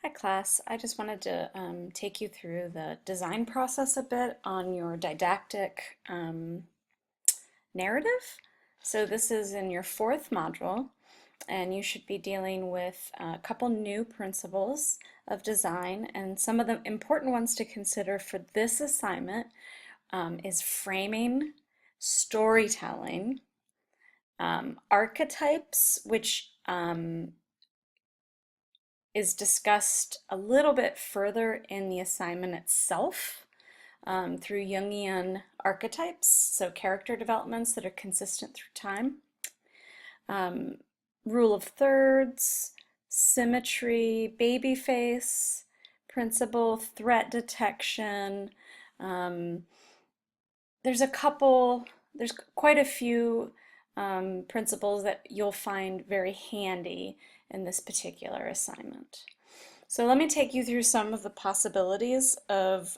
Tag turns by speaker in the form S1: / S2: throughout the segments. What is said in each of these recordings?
S1: Hi class, I just wanted to take you through the design process a bit on your didactic narrative. So this is in your fourth module, and you should be dealing with a couple new principles of design, and some of the important ones to consider for this assignment is framing, storytelling, archetypes, which is discussed a little bit further in the assignment itself through Jungian archetypes, so character developments that are consistent through time. Rule of thirds, symmetry, baby face, principle, threat detection. Um, there's quite a few principles that you'll find very handy in this particular assignment. So let me take you through some of the possibilities of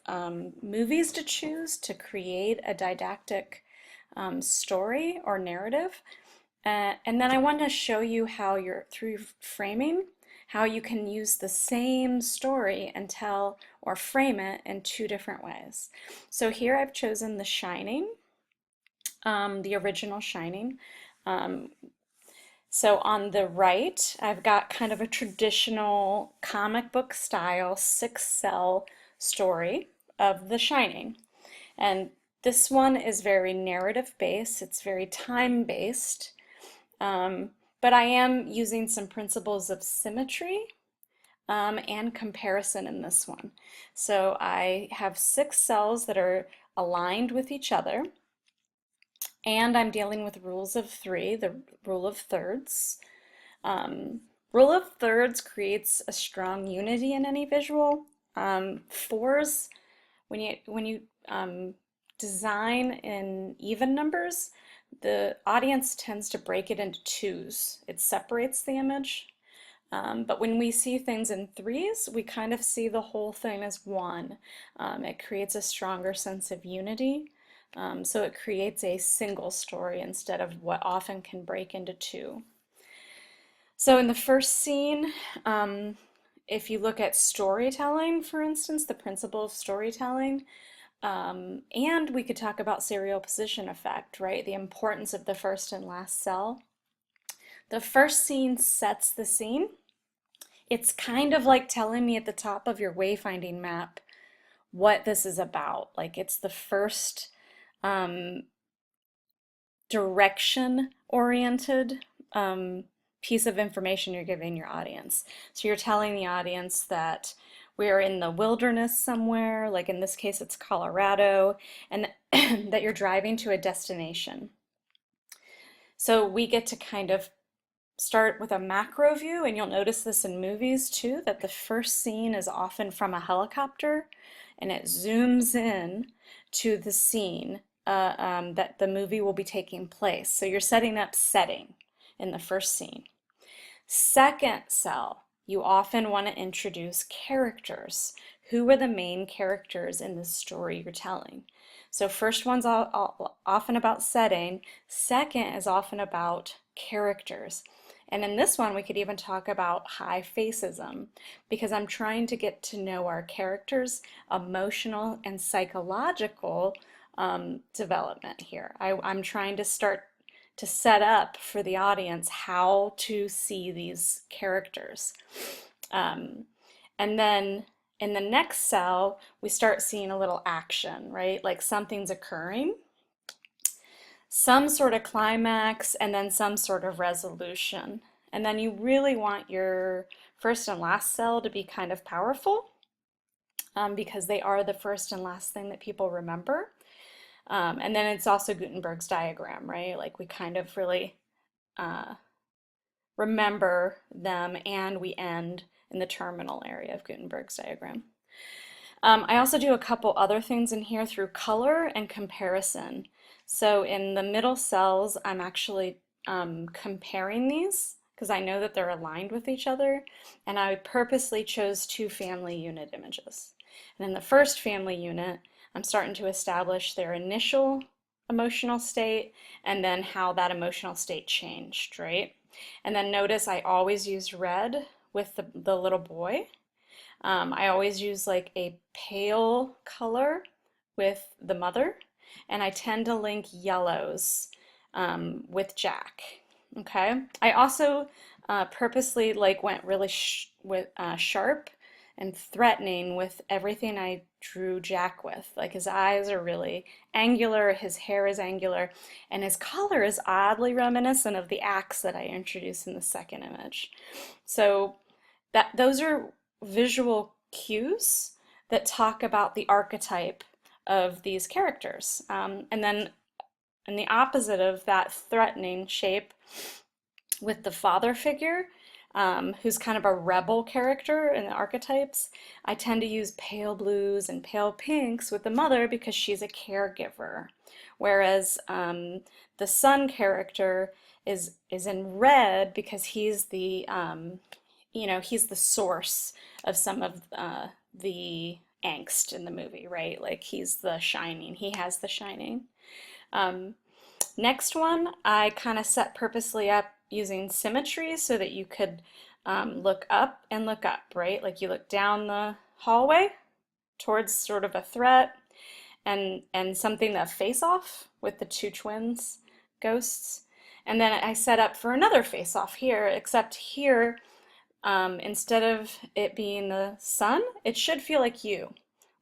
S1: movies to choose to create a didactic story or narrative. And then I want to show you how through framing, how you can use the same story and tell or frame it in two different ways. So here I've chosen The Shining, the original Shining. Um, so on the right, I've got kind of a traditional comic book style 6-cell story of The Shining. And this one is very narrative based, it's very time based, but I am using some principles of symmetry and comparison in this one. So I have 6 cells that are aligned with each other, and I'm dealing with rules of three, the rule of thirds. Um, Rule of thirds creates a strong unity in any visual. Fours, when you design in even numbers, the audience tends to break it into twos. It separates the image. But when we see things in threes, we kind of see the whole thing as one. It creates a stronger sense of unity. So it creates a single story instead of what often can break into two. So in the first scene, if you look at storytelling, for instance, the principle of storytelling, and we could talk about serial position effect, right? The importance of the first and last cell. The first scene sets the scene. It's kind of like telling me at the top of your wayfinding map what this is about. Like it's the first direction-oriented piece of information you're giving your audience. So you're telling the audience that we're in the wilderness somewhere, like in this case it's Colorado, and that you're driving to a destination. So we get to kind of start with a macro view, and you'll notice this in movies too, that the first scene is often from a helicopter and it zooms in to the scene that the movie will be taking place. So you're setting up setting in the first scene. Second cell, you often want to introduce characters. Who are the main characters in the story you're telling? So first one's often about setting. Second is often about characters. And in this one, we could even talk about high faceism because I'm trying to get to know our characters' emotional and psychological development here. I'm trying to start to set up for the audience how to see these characters. And then in the next cell, we start seeing a little action, right? Like something's occurring, some sort of climax, and then some sort of resolution. And then you really want your first and last cell to be kind of powerful because they are the first and last thing that people remember. And then it's also Gutenberg's diagram, right? Like we kind of really remember them, and we end in the terminal area of Gutenberg's diagram. I also do a couple other things in here through color and comparison. So in the middle cells, I'm actually comparing these because I know that they're aligned with each other, and I purposely chose 2 family unit images. And in the first family unit, I'm starting to establish their initial emotional state and then how that emotional state changed, right? And then notice I always use red with the little boy. I always use like a pale color with the mother, and I tend to link yellows with Jack. Okay. I also purposely like went really sharp and threatening with everything I drew Jack with. Like his eyes are really angular, his hair is angular, and his color is oddly reminiscent of the axe that I introduced in the second image. So those are visual cues that talk about the archetype of these characters. And then in the opposite of that threatening shape with the father figure, who's kind of a rebel character in the archetypes, I tend to use pale blues and pale pinks with the mother because she's a caregiver. Whereas the son character is in red because he's the he's the source of some of the angst in the movie, right? Like he's the shining. He has the shining. Um, Next one, I kind of set purposely up using symmetry so that you could look up and look up, right? Like you look down the hallway towards sort of a threat and something that face off with the two twins ghosts. And then I set up for another face off here, except here, instead of it being the sun, it should feel like you,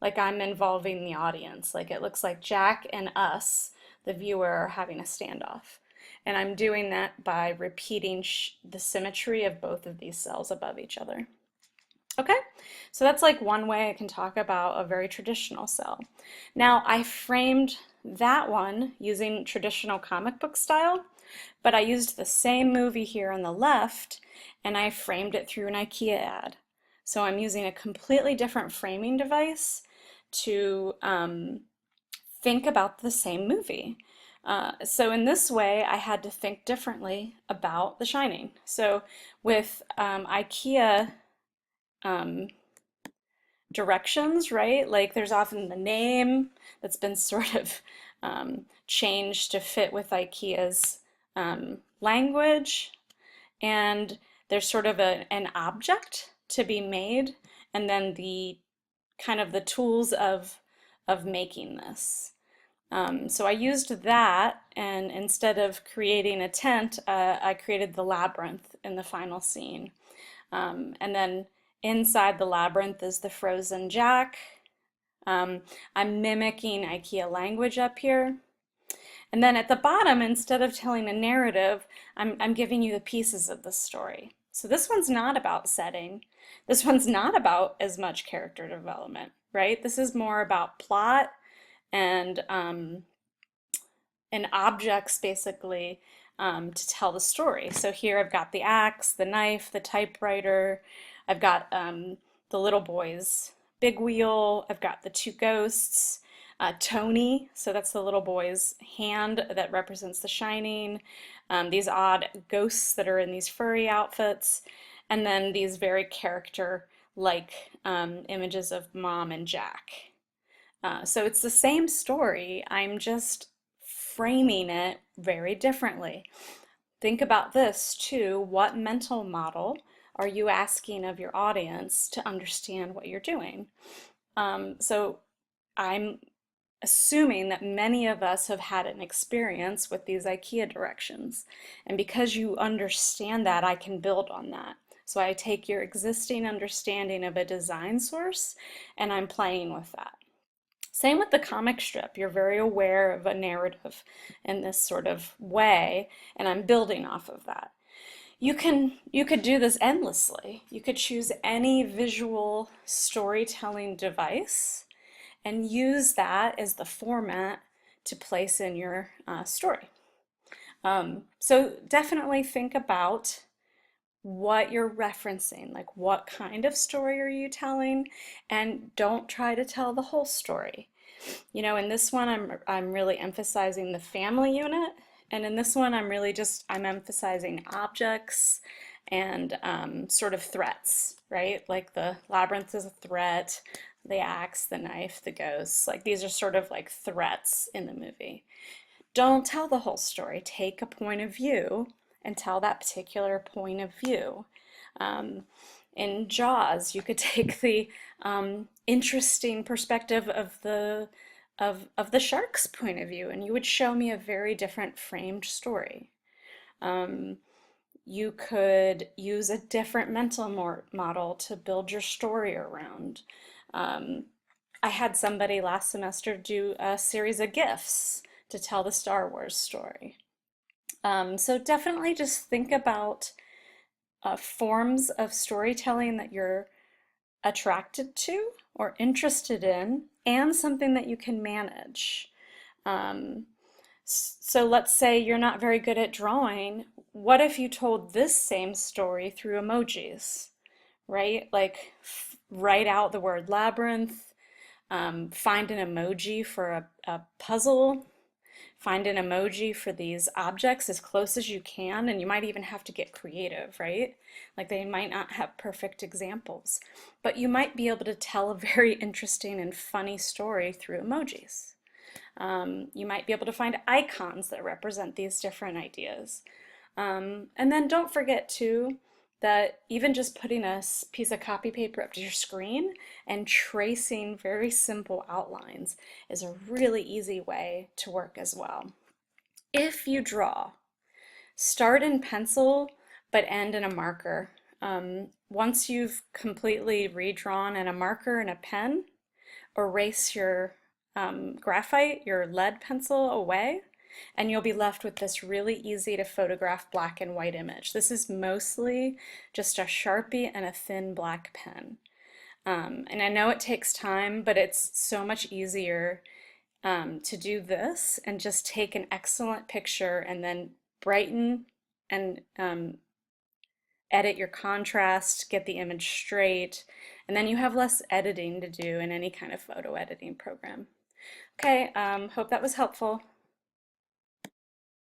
S1: like I'm involving the audience. Like it looks like Jack and us, the viewer, are having a standoff. And I'm doing that by repeating the symmetry of both of these cells above each other. Okay, so that's like one way I can talk about a very traditional cell. Now I framed that one using traditional comic book style, but I used the same movie here on the left and I framed it through an IKEA ad. So I'm using a completely different framing device to think about the same movie. So in this way, I had to think differently about The Shining. So with IKEA directions, right? Like there's often the name that's been sort of changed to fit with IKEA's language, and there's sort of an object to be made, and then the kind of the tools of making this. So I used that, and instead of creating a tent, I created the labyrinth in the final scene. And then inside the labyrinth is the frozen Jack. I'm mimicking IKEA language up here. And then at the bottom, instead of telling a narrative, I'm giving you the pieces of the story. So this one's not about setting. This one's not about as much character development, right? This is more about plot and objects basically to tell the story. So here I've got the axe, the knife, the typewriter. I've got the little boy's big wheel. I've got the two ghosts. Tony, so that's the little boy's hand that represents the shining. These odd ghosts that are in these furry outfits. And then these very character-like images of Mom and Jack. So it's the same story, I'm just framing it very differently. Think about this too. What mental model are you asking of your audience to understand what you're doing? So I'm assuming that many of us have had an experience with these IKEA directions. And because you understand that, I can build on that. So I take your existing understanding of a design source and I'm playing with that. Same with the comic strip. You're very aware of a narrative in this sort of way, and I'm building off of that. You could do this endlessly. You could choose any visual storytelling device and use that as the format to place in your story. So definitely think about what you're referencing, like what kind of story are you telling, and don't try to tell the whole story. You know, in this one I'm really emphasizing the family unit, and in this one I'm emphasizing objects and sort of threats, right? Like the labyrinth is a threat, the axe, the knife, the ghosts, like these are sort of like threats in the movie. Don't tell the whole story. Take a point of view and tell that particular point of view. In Jaws, you could take the interesting perspective of the shark's point of view, and you would show me a very different framed story. Um, you could use a different mental model to build your story around. Um, I had somebody last semester do a series of GIFs to tell the Star Wars story. So definitely just think about forms of storytelling that you're attracted to or interested in, and something that you can manage. Um, so let's say you're not very good at drawing. What if you told this same story through emojis, right? Like write out the word labyrinth, find an emoji for a puzzle, find an emoji for these objects as close as you can, and you might even have to get creative, right? Like they might not have perfect examples, but you might be able to tell a very interesting and funny story through emojis. You might be able to find icons that represent these different ideas. And then don't forget too that even just putting a piece of copy paper up to your screen and tracing very simple outlines is a really easy way to work as well. If you draw, start in pencil but end in a marker. Once you've completely redrawn in a marker and a pen, erase your graphite, your lead pencil away, and you'll be left with this really easy to photograph black and white image. This is mostly just a Sharpie and a thin black pen. And I know it takes time, but it's so much easier to do this and just take an excellent picture and then brighten and edit your contrast, get the image straight, and then you have less editing to do in any kind of photo editing program. Okay, hope that was helpful.